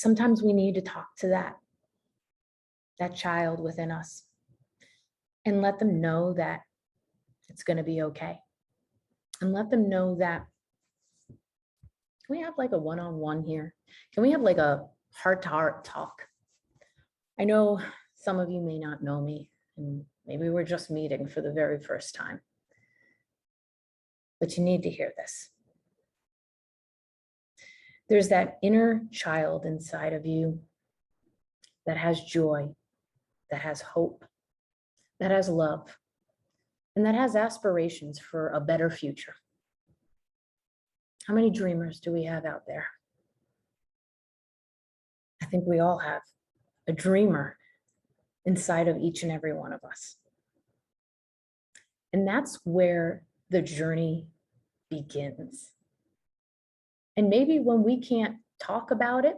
Sometimes we need to talk to that child within us and let them know that it's going to be okay. And let them know that, can we have like a one-on-one here? Can we have like a heart-to-heart talk? I know some of you may not know me, and maybe we're just meeting for the very first time, but you need to hear this. There's that inner child inside of you that has joy, that has hope, that has love, and that has aspirations for a better future. How many dreamers do we have out there? I think we all have a dreamer inside of each and every one of us. And that's where the journey begins. And maybe when we can't talk about it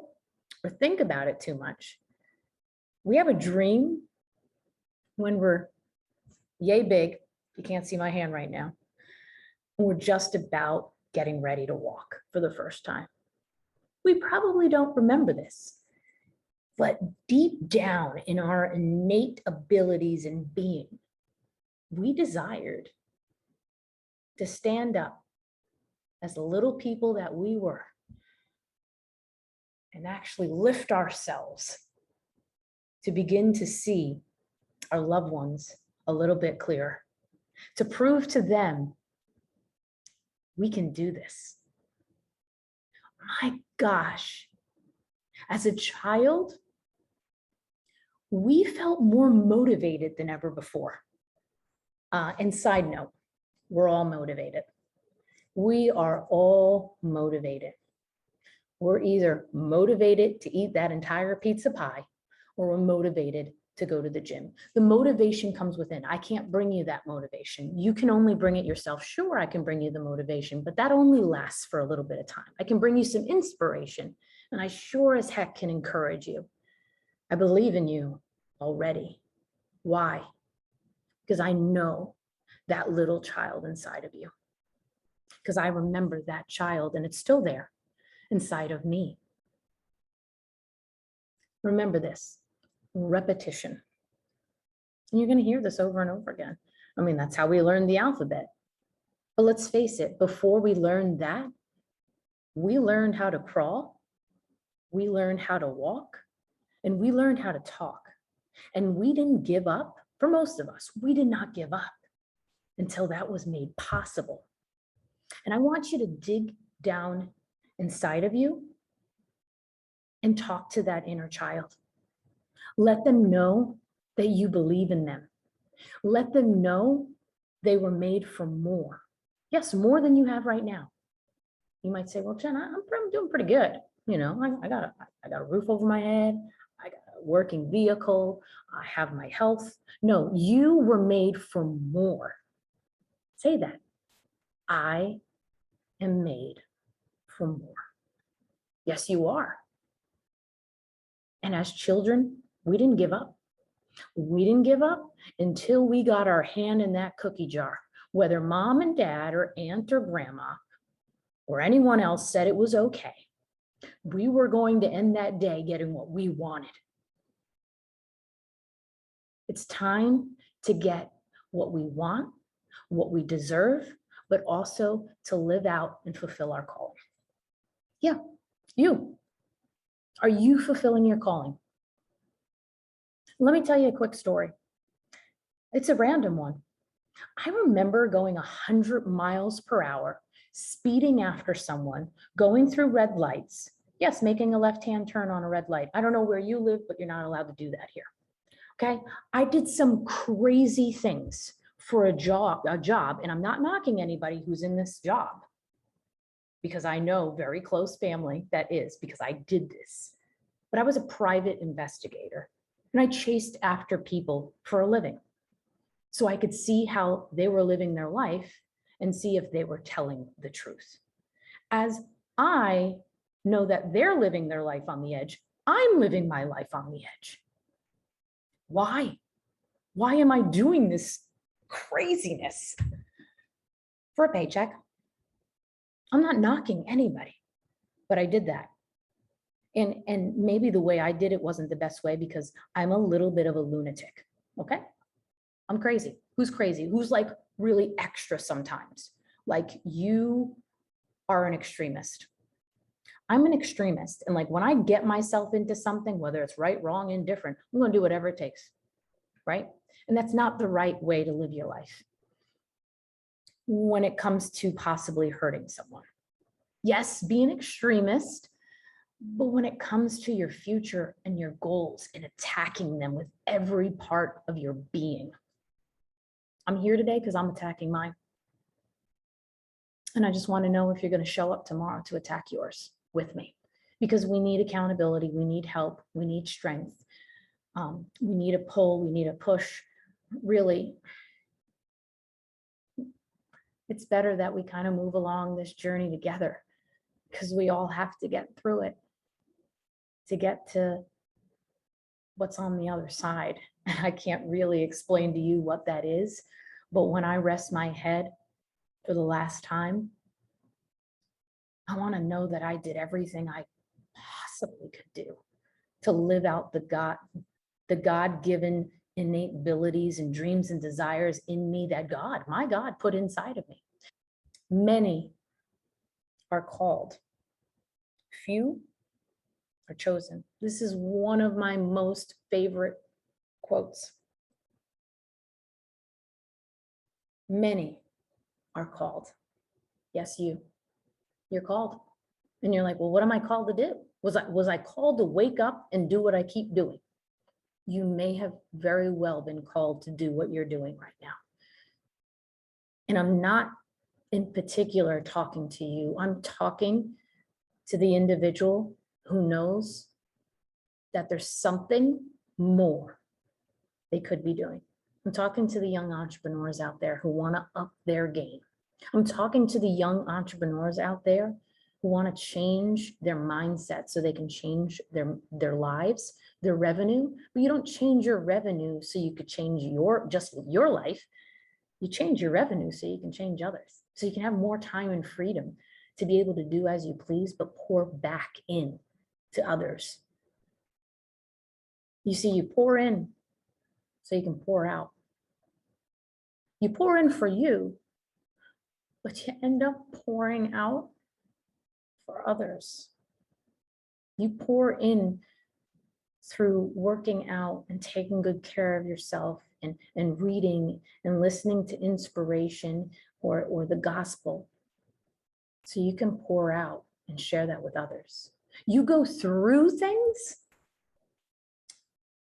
or think about it too much, we have a dream when we're yay big. You can't see my hand right now. And we're just about getting ready to walk for the first time. We probably don't remember this, but deep down in our innate abilities and being, we desired to stand up as the little people that we were and actually lift ourselves to begin to see our loved ones a little bit clearer, to prove to them we can do this. My gosh, as a child, we felt more motivated than ever before. And side note, we're all motivated. We are all motivated. We're either motivated to eat that entire pizza pie, or we're motivated to go to the gym. The motivation comes within. I can't bring you that motivation. You can only bring it yourself. Sure, I can bring you the motivation, but that only lasts for a little bit of time. I can bring you some inspiration, and I sure as heck can encourage you. I believe in you already. Why? Because I know that little child inside of you. Because I remember that child, and it's still there inside of me. Remember this. Repetition. And you're going to hear this over and over again. I mean, that's how we learn the alphabet. But let's face it, before we learned that, we learned how to crawl, we learned how to walk, and we learned how to talk. And we didn't give up. For most of us, we did not give up until that was made possible. And I want you to dig down inside of you and talk to that inner child. Let them know that you believe in them. Let them know they were made for more. Yes, more than you have right now. You might say, well, Jen, I'm doing pretty good. You know, I got a roof over my head. I got a working vehicle. I have my health. No, you were made for more. Say that. I am made for more. Yes, you are. And as children, we didn't give up. We didn't give up until we got our hand in that cookie jar, whether mom and dad or aunt or grandma or anyone else said it was okay. We were going to end that day getting what we wanted. It's time to get what we want, what we deserve, but also to live out and fulfill our calling. Yeah, you. Are you fulfilling your calling? Let me tell you a quick story. It's a random one. I remember going 100 miles per hour, speeding after someone, going through red lights. Yes, making a left-hand turn on a red light. I don't know where you live, but you're not allowed to do that here. Okay, I did some crazy things for a job, and I'm not knocking anybody who's in this job, because I know very close family that is, because I did this. But I was a private investigator, and I chased after people for a living, so I could see how they were living their life and see if they were telling the truth. As I know that they're living their life on the edge, I'm living my life on the edge. Why? Why am I doing this craziness? For a paycheck. I'm not knocking anybody, but I did that. And maybe the way I did it wasn't the best way because I'm a little bit of a lunatic. Okay. I'm crazy. Who's crazy? Who's like really extra sometimes? Like you are an extremist. I'm an extremist. And like when I get myself into something, whether it's right, wrong, indifferent, I'm going to do whatever it takes. Right. And that's not the right way to live your life when it comes to possibly hurting someone. Yes, be an extremist, but when it comes to your future and your goals and attacking them with every part of your being, I'm here today because I'm attacking mine. And I just want to know if you're going to show up tomorrow to attack yours with me, because we need accountability. We need help. We need strength. We need a pull. We need a push. Really, it's better that we kind of move along this journey together because we all have to get through it to get to what's on the other side. And I can't really explain to you what that is, but when I rest my head for the last time, I want to know that I did everything I possibly could do to live out the God-given innate abilities and dreams and desires in me that my God put inside of me. Many are called, few are chosen. This is one of my most favorite quotes. Many are called. Yes, you're called. And you're like, well, what am I called to do? Was I called to wake up and do what I keep doing? You may have very well been called to do what you're doing right now. And I'm not in particular talking to you. I'm talking to the individual who knows that there's something more they could be doing. I'm talking to the young entrepreneurs out there who want to up their game. I'm talking to the young entrepreneurs out there who want to change their mindset so they can change their lives, their revenue. But you don't change your revenue so you could change just your life. You change your revenue so you can change others. So you can have more time and freedom to be able to do as you please, but pour back in to others. You see, you pour in so you can pour out. You pour in for you, but you end up pouring out for others. You pour in through working out and taking good care of yourself and reading and listening to inspiration or the gospel. So you can pour out and share that with others. You go through things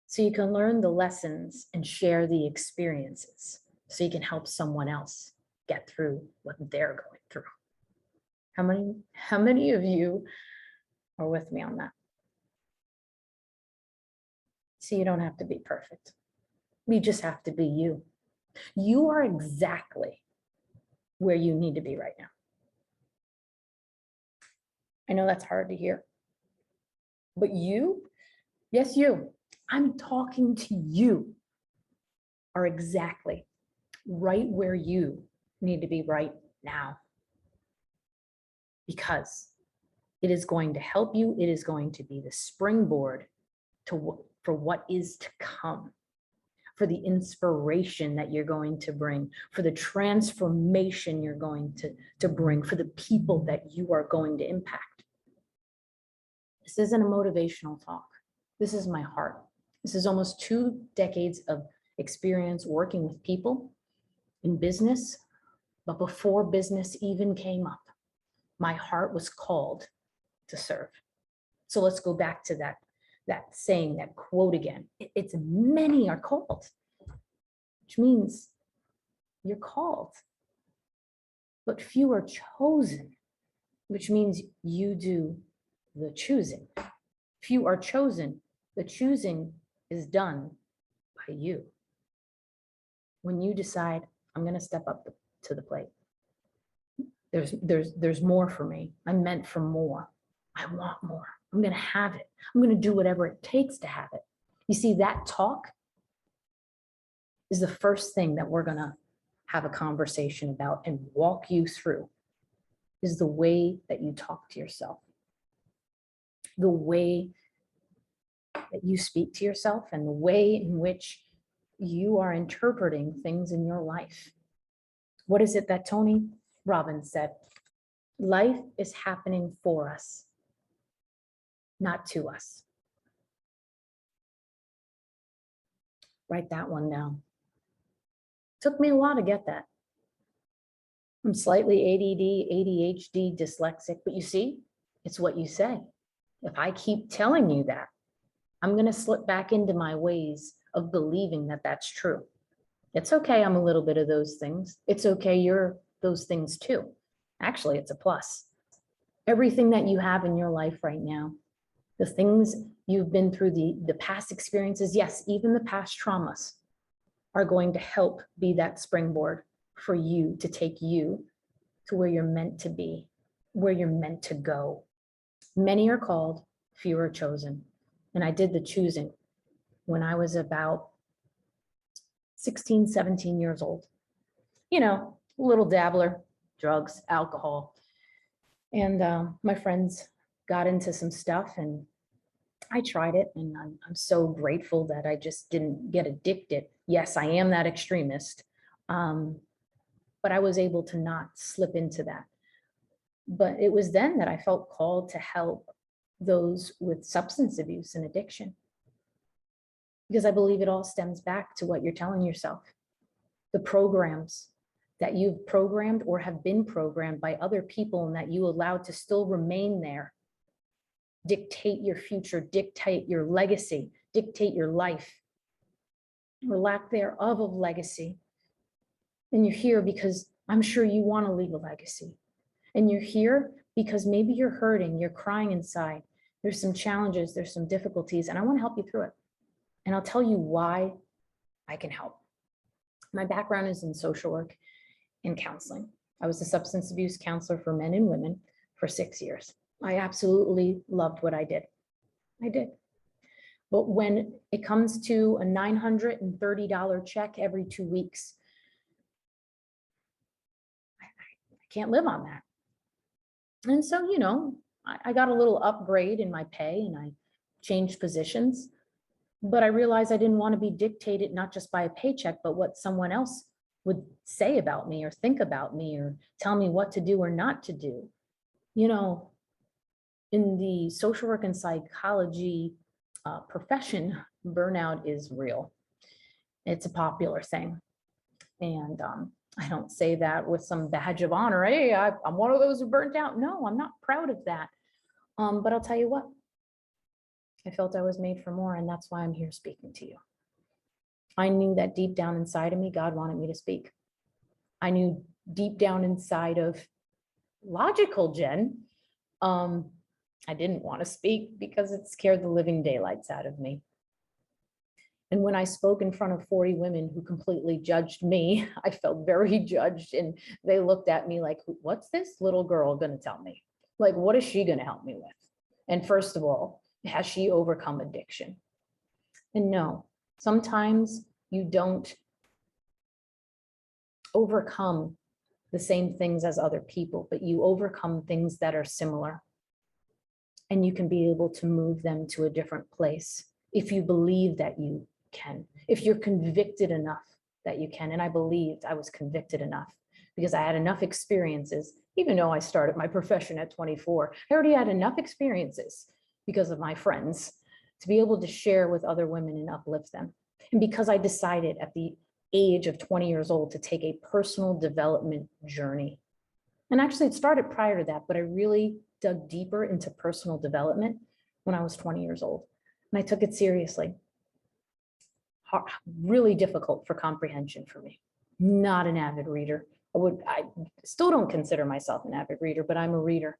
so you can learn the lessons and share the experiences so you can help someone else get through what they're going through. How many of you are with me on that? So you don't have to be perfect. You just have to be you. You are exactly where you need to be right now. I know that's hard to hear, but you, yes, you, I'm talking to you, are exactly right where you need to be right now. Because it is going to help you. It is going to be the springboard for what is to come, for the inspiration that you're going to bring, for the transformation you're going to bring, for the people that you are going to impact. This isn't a motivational talk. This is my heart. This is almost 2 decades of experience working with people in business, but before business even came up, my heart was called to serve. So let's go back to that saying, that quote again. It's many are called, which means you're called, but few are chosen, which means you do the choosing. Few are chosen. The choosing is done by you. When you decide, I'm going to step up to the plate. There's more for me. I'm meant for more. I want more. I'm going to have it. I'm going to do whatever it takes to have it. You see, that talk is the first thing that we're going to have a conversation about and walk you through, is the way that you talk to yourself. the way that you speak to yourself and the way in which you are interpreting things in your life. What is it that Tony Robbins said? Life is happening for us, not to us. Write that one down. Took me a while to get that. I'm slightly ADD, ADHD, dyslexic, but you see, it's what you say. If I keep telling you that, I'm going to slip back into my ways of believing that that's true. It's okay, I'm a little bit of those things. It's okay, you're those things too. Actually, it's a plus. Everything that you have in your life right now, the things you've been through, the past experiences, yes, even the past traumas are going to help be that springboard for you to take you to where you're meant to be, where you're meant to go. Many are called, few are chosen. And I did the choosing when I was about 16, 17 years old. You know, a little dabbler, drugs, alcohol. And my friends got into some stuff and I tried it, and I'm so grateful that I just didn't get addicted. Yes, I am that extremist, but I was able to not slip into that. But it was then that I felt called to help those with substance abuse and addiction, because I believe it all stems back to what you're telling yourself. The programs that you've programmed or have been programmed by other people and that you allowed to still remain there dictate your future, dictate your legacy, dictate your life, or lack thereof of legacy. And you're here because I'm sure you want to leave a legacy. And you're here because maybe you're hurting, you're crying inside. There's some challenges, there's some difficulties, and I want to help you through it. And I'll tell you why I can help. My background is in social work and counseling. I was a substance abuse counselor for men and women for 6 years. I absolutely loved what I did. I did. But when it comes to a $930 check every 2 weeks, I can't live on that. And so, you know, I got a little upgrade in my pay and I changed positions, but I realized I didn't want to be dictated not just by a paycheck, but what someone else would say about me or think about me or tell me what to do or not to do. You know, in the social work and psychology profession, burnout is real. It's a popular thing. And I don't say that with some badge of honor. Hey, I'm one of those who burnt out. No, I'm not proud of that. But I'll tell you what, I felt I was made for more, and that's why I'm here speaking to you. I knew that deep down inside of me, God wanted me to speak. I knew deep down inside of logical Jen, I didn't want to speak because it scared the living daylights out of me. And when I spoke in front of 40 women who completely judged me, I felt very judged, and they looked at me like, what's this little girl going to tell me? Like, what is she going to help me with? And first of all, has she overcome addiction? And no, sometimes you don't overcome the same things as other people, but you overcome things that are similar. And you can be able to move them to a different place if you believe that you can, if you're convicted enough that you can. And I believed I was convicted enough because I had enough experiences, even though I started my profession at 24, I already had enough experiences because of my friends to be able to share with other women and uplift them. And because I decided at the age of 20 years old to take a personal development journey. And actually it started prior to that, but I really dug deeper into personal development when I was 20 years old. And I took it seriously. Really difficult for comprehension for me. Not an avid reader. I still don't consider myself an avid reader, but I'm a reader.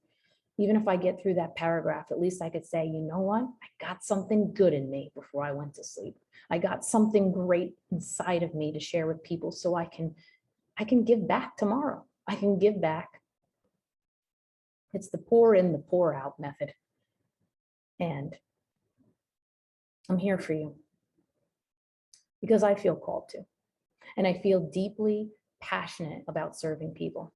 Even if I get through that paragraph, at least I could say, you know what? I got something good in me before I went to sleep. I got something great inside of me to share with people so I can give back tomorrow. I can give back. It's the pour in, the pour out method. And I'm here for you because I feel called to, and I feel deeply passionate about serving people.